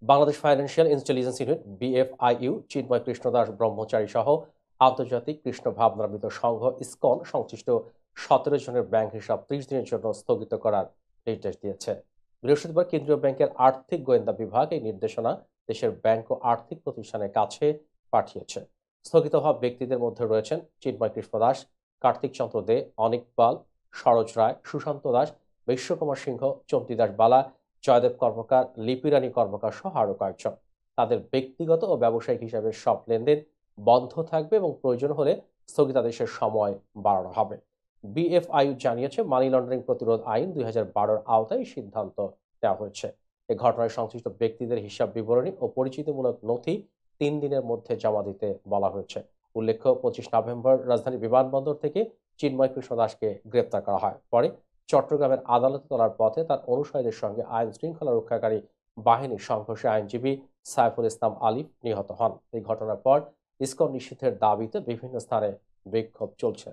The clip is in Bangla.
Bangladesh financial intelligence unit BFIU, Chinmoy Krishna Das Brahmachari সহ আন্তর্জাতিক কৃষ্ণ ভাবনামৃত সংঘ ইসকন সংশ্লিষ্ট 17 জনের ব্যাংক হিসাব 30 দিনের জন্য স্থগিত করার নির্দেশ দিয়েছে। বৃহস্পতিবার কেন্দ্রীয় ব্যাংকের আর্থিক গোয়েন্দা বিভাগ এই নির্দেশনা দেশের ব্যাংক ও আর্থিক প্রতিষ্ঠানের কাছে পাঠিয়েছে। স্থগিত হওয়া ব্যক্তিদের মধ্যে রয়েছেন চিন্ময় কৃষ্ণ দাস, কার্তিক চন্দ্র দে, অনিক পাল, সরোজ রায়, সুশান্ত দাস, বিশ্বকুমার সিংহ, চন্তি দাস বালা, জয়দেব কর্মকার, লিপিরানী কর্মকার সহ আরো কয়েকজন। তাদের ব্যক্তিগত ও ব্যবসায়িক হিসাবে সব লেনদেন বন্ধ থাকবে এবং প্রয়োজন হলে স্থগিতাদেশের সময় বাড়ানো হবে। বিএফআইইউ জানিয়েছে, মানি লন্ডারিং প্রতিরোধ আইন 2012-এর আওতায় এই সিদ্ধান্ত নেওয়া হয়েছে। এ ঘটনায় সংশ্লিষ্ট ব্যক্তিদের হিসাব বিবরণী ও পরিচিতিমূলক নথি 3 দিনের মধ্যে জমা দিতে বলা হয়েছে। উল্লেখ্য, 25 নভেম্বর রাজধানী বিমানবন্দর থেকে চিন্ময় কৃষ্ণ দাসকে গ্রেপ্তার করা হয়। পরে চট্টগ্রামের আদালতে তোলার পথে তার অনুসারীদের সঙ্গে আইন শৃঙ্খলা রক্ষাকারী বাহিনীর সংঘর্ষে আইনজীবী সাইফুল ইসলাম আলিফ নিহত হন। এই ঘটনার পর ইসকন নিষিদ্ধের দাবিতে বিভিন্ন স্থানে বিক্ষোভ চলছে।